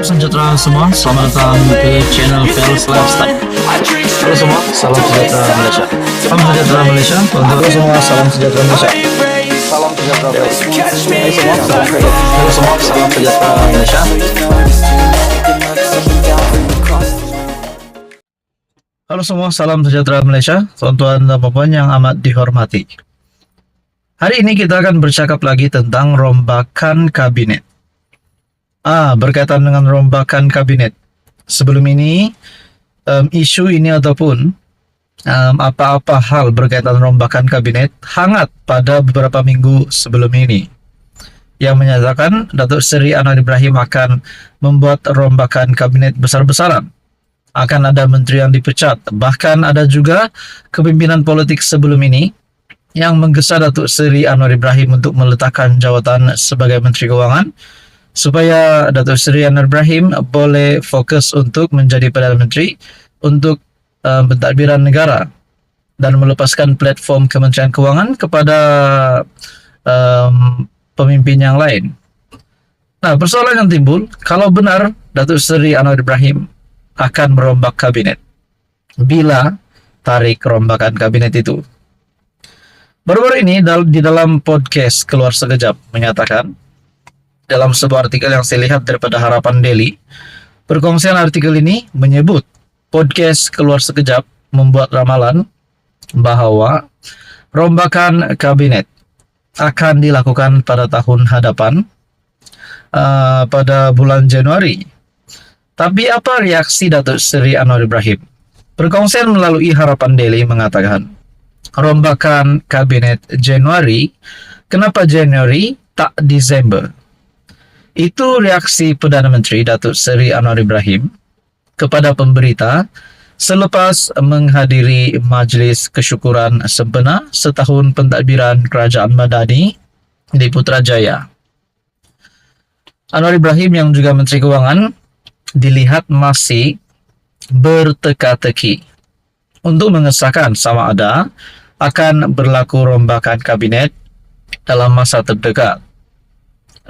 Sejahtera semua, selamat datang ke channel Pels Lifestyle. Halo semua, salam sejahtera Malaysia. Salam sejahtera Malaysia. Halo semua, salam sejahtera Malaysia. Salam sejahtera Malaysia. Halo semua, salam sejahtera Malaysia. Halo semua, salam sejahtera Malaysia. Tuan-tuan dan puan yang amat dihormati. Hari ini kita akan bercakap lagi tentang rombakan kabinet. Berkaitan dengan rombakan kabinet. Sebelum ini, isu ini ataupun apa-apa hal berkaitan rombakan kabinet hangat pada beberapa minggu sebelum ini, yang menyatakan Datuk Seri Anwar Ibrahim akan membuat rombakan kabinet besar-besaran. Akan ada menteri yang dipecat. Bahkan ada juga kepimpinan politik sebelum ini yang menggesa Datuk Seri Anwar Ibrahim untuk meletakkan jawatan sebagai Menteri Kewangan, supaya Datuk Seri Anwar Ibrahim boleh fokus untuk menjadi Perdana Menteri untuk pentadbiran negara dan melepaskan platform Kementerian Kewangan kepada pemimpin yang lain. Nah, persoalan yang timbul, kalau benar Datuk Seri Anwar Ibrahim akan merombak kabinet, bila tarik rombakan kabinet itu? Baru-baru ini di dalam podcast Keluar Sekejap menyatakan, dalam sebuah artikel yang saya lihat daripada Harapan Daily, perkongsian artikel ini menyebut podcast Keluar Sekejap membuat ramalan bahawa rombakan kabinet akan dilakukan pada tahun hadapan, pada bulan Januari. Tapi apa reaksi Datuk Seri Anwar Ibrahim? Perkongsian melalui Harapan Daily mengatakan, rombakan kabinet Januari, kenapa Januari tak Disember? Itu reaksi Perdana Menteri Datuk Seri Anwar Ibrahim kepada pemberita selepas menghadiri Majlis Kesyukuran sempena setahun pentadbiran Kerajaan Madani di Putrajaya. Anwar Ibrahim yang juga Menteri Kewangan dilihat masih berteka-teki untuk mengesahkan sama ada akan berlaku rombakan kabinet dalam masa terdekat.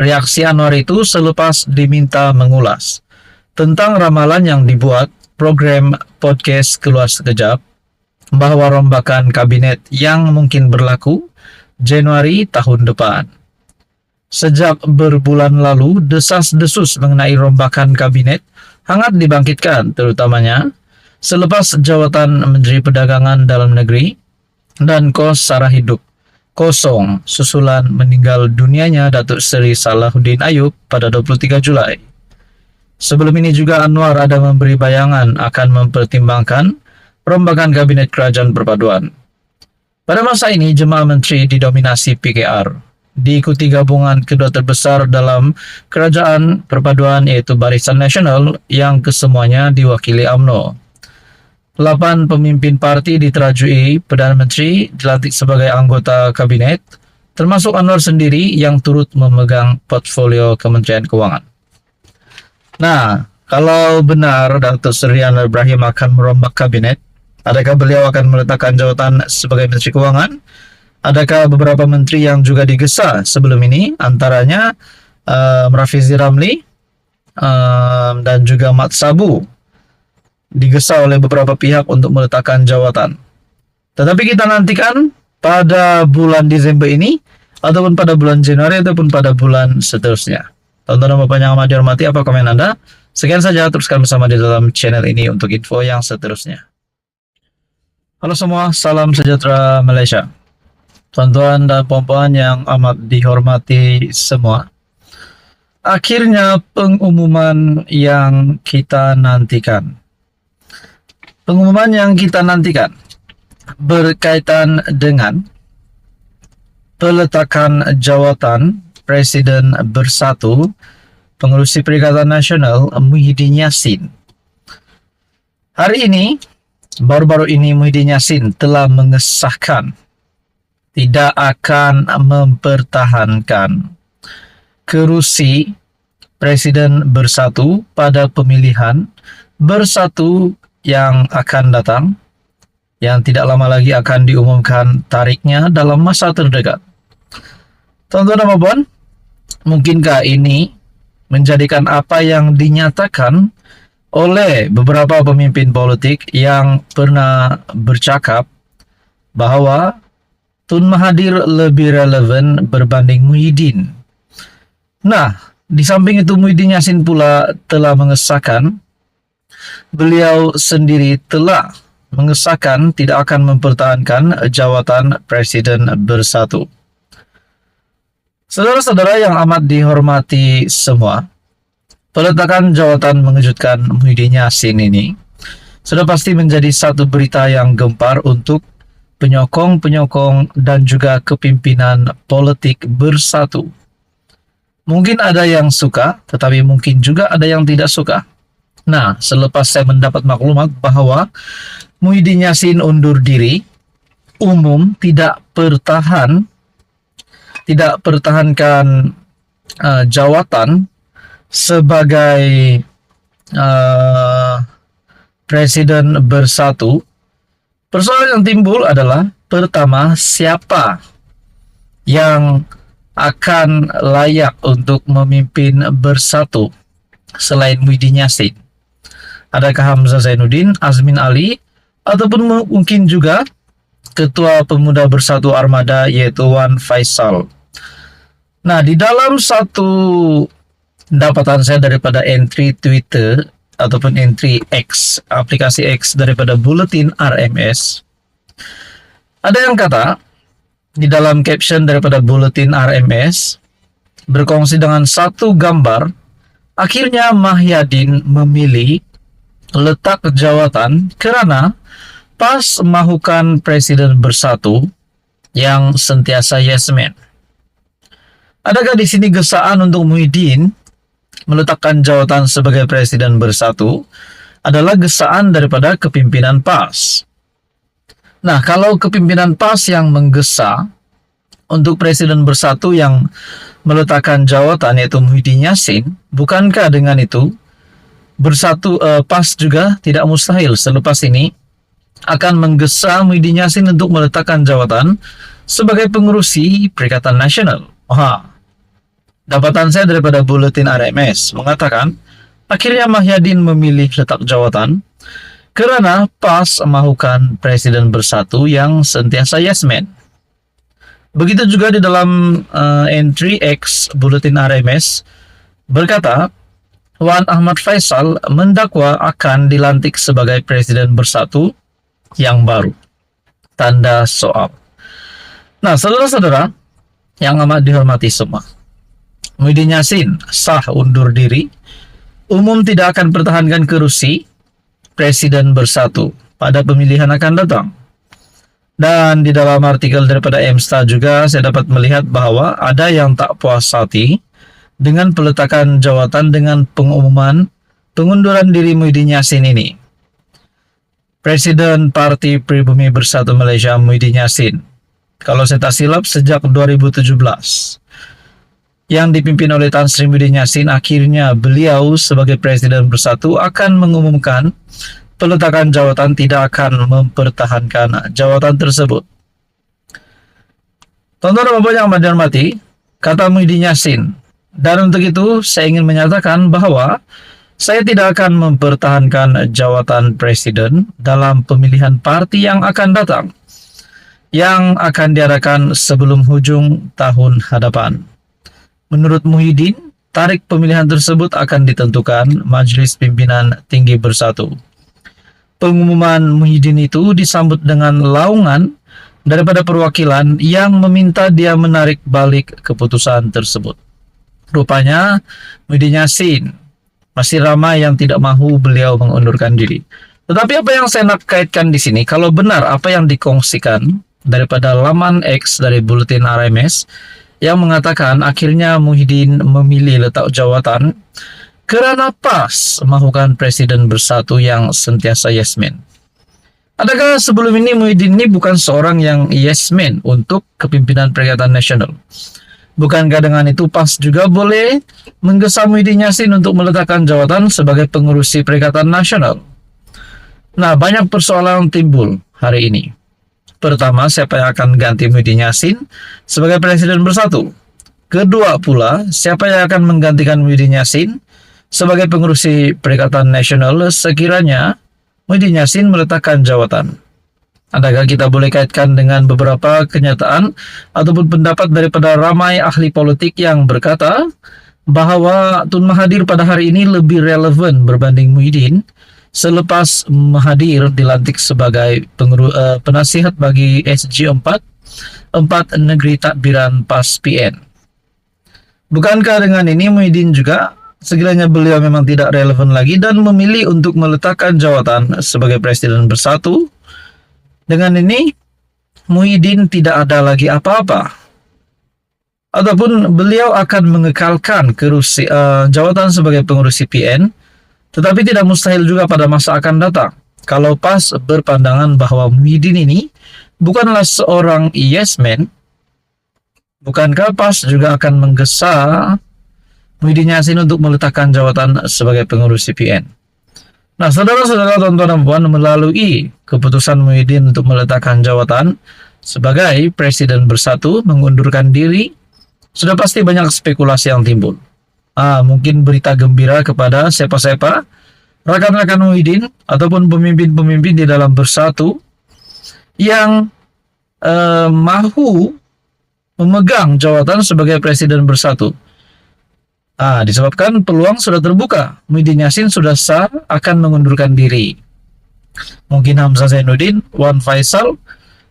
Reaksi Anwar itu selepas diminta mengulas tentang ramalan yang dibuat program podcast Keluar Sekejap bahawa rombakan kabinet yang mungkin berlaku Januari tahun depan. Sejak berbulan lalu, desas-desus mengenai rombakan kabinet hangat dibangkitkan, terutamanya selepas jawatan Menteri Perdagangan Dalam Negeri dan Kos Sara Hidup kosong susulan meninggal dunianya Datuk Seri Salahuddin Ayub pada 23 Julai. Sebelum ini juga Anwar ada memberi bayangan akan mempertimbangkan rombakan Kabinet Kerajaan Perpaduan. Pada masa ini, jemaah menteri didominasi PKR, diikuti gabungan kedua terbesar dalam Kerajaan Perpaduan iaitu Barisan Nasional yang kesemuanya diwakili UMNO. 8 pemimpin parti diterajui Perdana Menteri dilantik sebagai anggota kabinet, termasuk Anwar sendiri yang turut memegang portfolio Kementerian Kewangan. Nah, kalau benar Datuk Seri Anwar Ibrahim akan merombak kabinet, adakah beliau akan meletakkan jawatan sebagai Menteri Kewangan? Adakah beberapa menteri yang juga digesa sebelum ini, antaranya Rafizi Ramli dan juga Mat Sabu, digesa oleh beberapa pihak untuk meletakkan jawatan. Tetapi kita nantikan pada bulan Desember ini, ataupun pada bulan Januari, ataupun pada bulan seterusnya. Tonton dan Bapak yang amat dihormati, apa komen Anda? Sekian saja, teruskan bersama di dalam channel ini untuk info yang seterusnya. Halo semua, salam sejahtera Malaysia. Tuan-tuan dan puan-puan yang amat dihormati semua. Akhirnya pengumuman yang kita nantikan. Pengumuman yang kita nantikan berkaitan dengan peletakan jawatan Presiden Bersatu Pengerusi Perikatan Nasional Muhyiddin Yassin. Hari ini, baru-baru ini Muhyiddin Yassin telah mengesahkan tidak akan mempertahankan kerusi Presiden Bersatu pada pemilihan Bersatu yang akan datang, yang tidak lama lagi akan diumumkan tariknya dalam masa terdekat. Tuan-tuan dan puan, mungkinkah ini menjadikan apa yang dinyatakan oleh beberapa pemimpin politik yang pernah bercakap bahwa Tun Mahathir lebih relevan berbanding Muhyiddin. Nah, di samping itu Muhyiddin Yassin pula telah mengesahkan, beliau sendiri telah mengesahkan tidak akan mempertahankan jawatan Presiden Bersatu. Saudara-saudara yang amat dihormati semua, peletakan jawatan mengejutkan Muhyiddin Yassin ini sudah pasti menjadi satu berita yang gempar untuk penyokong-penyokong dan juga kepimpinan politik Bersatu. Mungkin ada yang suka, tetapi mungkin juga ada yang tidak suka. Nah, selepas saya mendapat maklumat bahwa Muhyiddin Yassin undur diri, umum tidak pertahankan jawatan sebagai Presiden Bersatu, persoalan yang timbul adalah pertama, siapa yang akan layak untuk memimpin Bersatu selain Muhyiddin Yassin? Adakah Hamzah Zainuddin, Azmin Ali, ataupun mungkin juga Ketua Pemuda Bersatu Armada yaitu Wan Faisal? Nah, di dalam satu dapatan saya daripada entry Twitter ataupun entry X, aplikasi X daripada Buletin RMS, ada yang kata di dalam caption daripada Buletin RMS berkongsi dengan satu gambar, akhirnya Mahyadin memilih letak jawatan karena pas mahukan Presiden Bersatu yang sentiasa yes man. Adakah di sini gesaan untuk Muhyiddin meletakkan jawatan sebagai Presiden Bersatu adalah gesaan daripada kepimpinan PAS? Nah, kalau kepimpinan PAS yang menggesa untuk Presiden Bersatu yang meletakkan jawatan yaitu Muhyiddin Yassin, bukankah dengan itu Bersatu PAS juga tidak mustahil selepas ini akan menggesa Muhyiddin Yassin untuk meletakkan jawatan sebagai pengurusi Perikatan Nasional? Dapatan saya daripada Buletin RMS mengatakan akhirnya Mahyadin memilih letak jawatan karena PAS mahukan Presiden Bersatu yang sentiasa yes man. Begitu juga di dalam entry X Buletin RMS berkata Wan Ahmad Faisal mendakwa akan dilantik sebagai Presiden Bersatu yang baru. Tanda soal. Nah, saudara-saudara yang amat dihormati semua, Muhyiddin Yassin sah undur diri, umum tidak akan pertahankan kursi Presiden Bersatu pada pemilihan akan datang. Dan di dalam artikel daripada Emsta juga saya dapat melihat bahwa ada yang tak puas hati dengan peletakan jawatan dengan pengumuman pengunduran diri Muhyiddin Yassin ini. Presiden Parti Pribumi Bersatu Malaysia Muhyiddin Yassin, kalau saya tak silap sejak 2017, yang dipimpin oleh Tan Sri Muhyiddin Yassin, akhirnya beliau sebagai Presiden Bersatu akan mengumumkan peletakan jawatan tidak akan mempertahankan jawatan tersebut. Tonton Bapak yang amat dihormati, kata Muhyiddin Yassin, dan untuk itu saya ingin menyatakan bahwa saya tidak akan mempertahankan jawatan Presiden dalam pemilihan parti yang akan datang, yang akan diadakan sebelum hujung tahun hadapan. Menurut Muhyiddin, tarikh pemilihan tersebut akan ditentukan Majelis Pimpinan Tinggi Bersatu. Pengumuman Muhyiddin itu disambut dengan laungan daripada perwakilan yang meminta dia menarik balik keputusan tersebut. Rupanya Muhyiddin Yassin masih ramai yang tidak mahu beliau mengundurkan diri. Tetapi apa yang saya nak kaitkan di sini, kalau benar apa yang dikongsikan daripada laman X dari Buletin RMS yang mengatakan akhirnya Muhyiddin memilih letak jawatan karena PAS mahukan Presiden Bersatu yang sentiasa yes man. Adakah sebelum ini Muhyiddin ini bukan seorang yang yes man untuk kepimpinan Perikatan Nasional? Bukankah dengan itu PAS juga boleh menggesa Muhyiddin Yassin untuk meletakkan jawatan sebagai pengurusi Perikatan Nasional? Nah, banyak persoalan timbul hari ini. Pertama, siapa yang akan ganti Muhyiddin Yassin sebagai Presiden Bersatu? Kedua pula, siapa yang akan menggantikan Muhyiddin Yassin sebagai pengurus Perikatan Nasional sekiranya Muhyiddin Yassin meletakkan jawatan? Adakah kita boleh kaitkan dengan beberapa kenyataan ataupun pendapat daripada ramai ahli politik yang berkata bahwa Tun Mahathir pada hari ini lebih relevan berbanding Muhyiddin selepas Mahathir dilantik sebagai penasihat bagi SG4, Empat Negeri Tadbiran PAS PN. Bukankah dengan ini Muhyiddin juga sekiranya beliau memang tidak relevan lagi dan memilih untuk meletakkan jawatan sebagai Presiden Bersatu, dengan ini Muhyiddin tidak ada lagi apa-apa, ataupun beliau akan mengekalkan jawatan sebagai pengurus PN, tetapi tidak mustahil juga pada masa akan datang kalau PAS berpandangan bahwa Muhyiddin ini bukanlah seorang yes man. Bukankah PAS juga akan menggesa Muhyiddin Yassin untuk meletakkan jawatan sebagai pengurus PN? Nah, saudara-saudara, tuan-tuan dan puan, melalui keputusan Muhyiddin untuk meletakkan jawatan sebagai Presiden Bersatu, mengundurkan diri, sudah pasti banyak spekulasi yang timbul. Mungkin berita gembira kepada siapa-siapa, rakan-rakan Muhyiddin ataupun pemimpin-pemimpin di dalam Bersatu yang mahu memegang jawatan sebagai Presiden Bersatu. Disebabkan peluang sudah terbuka. Muhyiddin Yassin sudah sah akan mengundurkan diri. Mungkin Hamzah Zainuddin, Wan Faisal,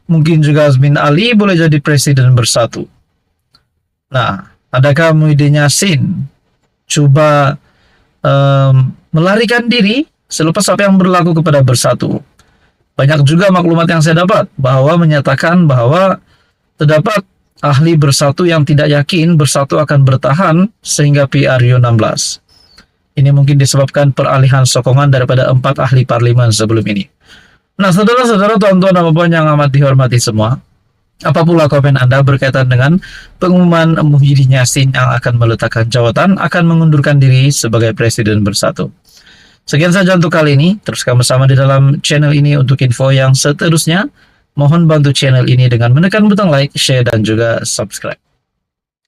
mungkin juga Azmin Ali boleh jadi Presiden Bersatu. Nah, adakah Muhyiddin Yassin coba melarikan diri selepas apa yang berlaku kepada Bersatu? Banyak juga maklumat yang saya dapat bahwa menyatakan bahwa terdapat ahli Bersatu yang tidak yakin Bersatu akan bertahan sehingga PRU16. Ini mungkin disebabkan peralihan sokongan daripada 4 ahli parlimen sebelum ini. Nah, saudara-saudara, tuan-tuan dan puan yang amat dihormati semua, apa pula komen Anda berkaitan dengan pengumuman Muhyiddin Yassin yang akan meletakkan jawatan akan mengundurkan diri sebagai Presiden Bersatu? Sekian saja untuk kali ini. Teruskan bersama di dalam channel ini untuk info yang seterusnya. Mohon bantu channel ini dengan menekan butang like, share, dan juga subscribe.